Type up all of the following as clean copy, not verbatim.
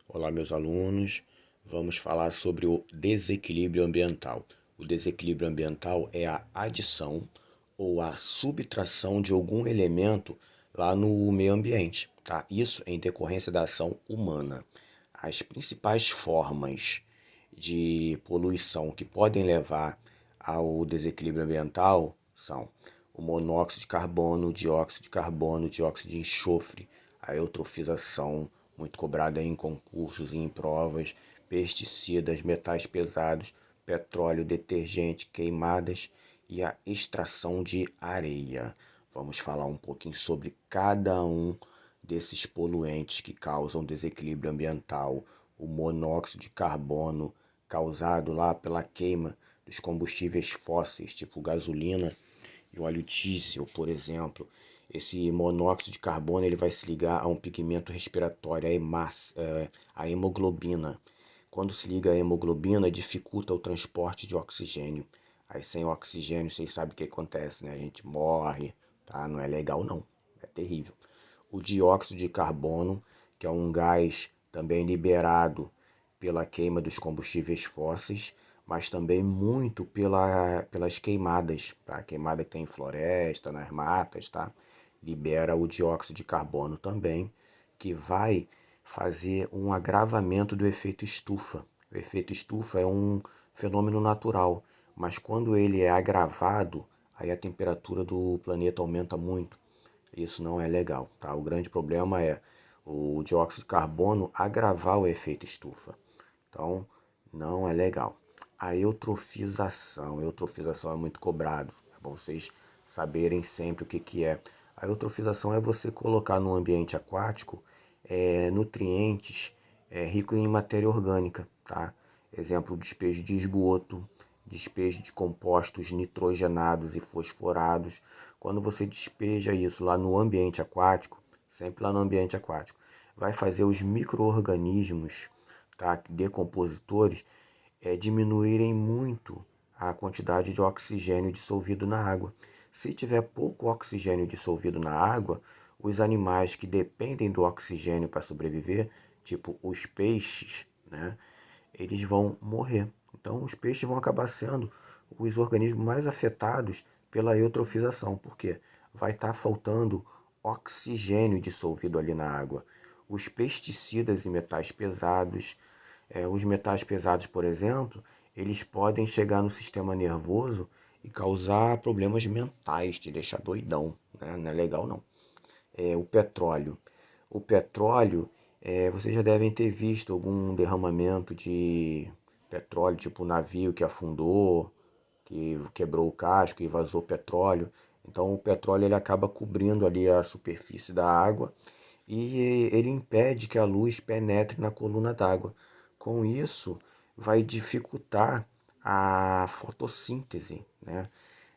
Olá, meus alunos. Vamos falar sobre o desequilíbrio ambiental. O desequilíbrio ambiental é a adição ou a subtração de algum elemento lá no meio ambiente, tá? Isso em decorrência da ação humana. As principais formas de poluição que podem levar ao desequilíbrio ambiental são o monóxido de carbono, o dióxido de enxofre, a eutrofização, muito cobrada em concursos e em provas, pesticidas, metais pesados, petróleo, detergente, queimadas e a extração de areia. Vamos falar um pouquinho sobre cada um desses poluentes que causam desequilíbrio ambiental. O monóxido de carbono, causado lá pela queima dos combustíveis fósseis, tipo gasolina e óleo diesel, por exemplo. Esse monóxido de carbono ele vai se ligar a um pigmento respiratório, a hemoglobina. Quando se liga a hemoglobina, dificulta o transporte de oxigênio. Aí sem oxigênio, vocês sabem o que acontece, né? A gente morre, tá? Não é legal não, é terrível. O dióxido de carbono, que é um gás também liberado pela queima dos combustíveis fósseis, mas também muito pelas queimadas, tá? Queimada que tem em floresta, nas matas, tá? Libera o dióxido de carbono também, que vai fazer um agravamento do efeito estufa. O efeito estufa é um fenômeno natural, mas quando ele é agravado, aí a temperatura do planeta aumenta muito. Isso não é legal, tá? O grande problema é o dióxido de carbono agravar o efeito estufa. Então, não é legal. A eutrofização. A eutrofização é muito cobrado. É bom vocês saberem sempre o que é. A eutrofização é você colocar no ambiente aquático nutrientes ricos em matéria orgânica, tá? Exemplo, despejo de esgoto, despejo de compostos nitrogenados e fosforados. Quando você despeja isso lá no ambiente aquático, sempre lá no ambiente aquático, vai fazer os micro-organismos, tá, decompositores, diminuírem muito a quantidade de oxigênio dissolvido na água. Se tiver pouco oxigênio dissolvido na água, os animais que dependem do oxigênio para sobreviver, tipo os peixes, né, eles vão morrer. Então, os peixes vão acabar sendo os organismos mais afetados pela eutrofização, porque vai estar faltando oxigênio dissolvido ali na água. Os pesticidas e metais pesados, os metais pesados, por exemplo, eles podem chegar no sistema nervoso e causar problemas mentais, te deixar doidão, né? Não é legal não. O petróleo. O petróleo, vocês já devem ter visto algum derramamento de petróleo, tipo um navio que afundou, que quebrou o casco e vazou petróleo. Então o petróleo ele acaba cobrindo ali a superfície da água e ele impede que a luz penetre na coluna d'água. Com isso, vai dificultar a fotossíntese, né,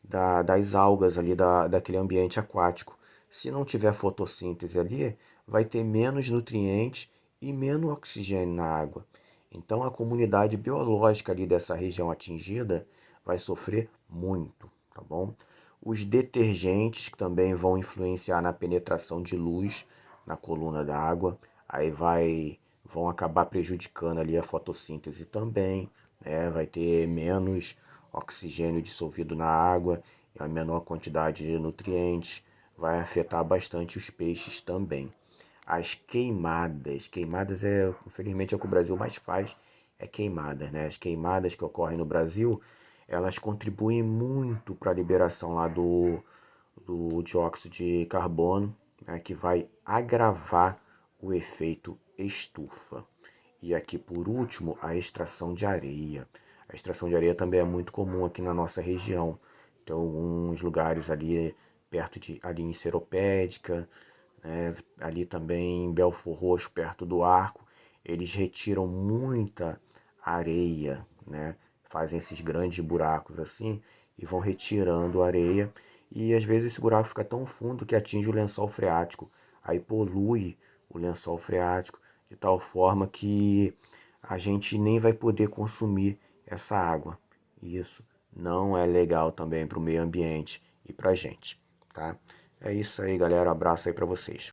das algas ali daquele ambiente aquático. Se não tiver fotossíntese ali, vai ter menos nutrientes e menos oxigênio na água. Então a comunidade biológica ali dessa região atingida vai sofrer muito, tá bom? Os detergentes que também vão influenciar na penetração de luz na coluna d'água, vão acabar prejudicando ali a fotossíntese também, né? Vai ter menos oxigênio dissolvido na água e a menor quantidade de nutrientes, vai afetar bastante os peixes também. As queimadas infelizmente é o que o Brasil mais faz, é queimadas, né? As queimadas que ocorrem no Brasil, elas contribuem muito para a liberação lá do dióxido de carbono, né, que vai agravar o efeito estufa. E aqui por último, a extração de areia. A extração de areia também é muito comum aqui na nossa região. Tem alguns lugares ali ali em Seropédica, né, ali também em Belfor Roxo, perto do Arco, eles retiram muita areia, né? Fazem esses grandes buracos assim e vão retirando a areia e às vezes esse buraco fica tão fundo que atinge o lençol freático, aí polui o lençol freático de tal forma que a gente nem vai poder consumir essa água. Isso não é legal também para o meio ambiente e para a gente, tá? É isso aí, galera. Abraço aí para vocês.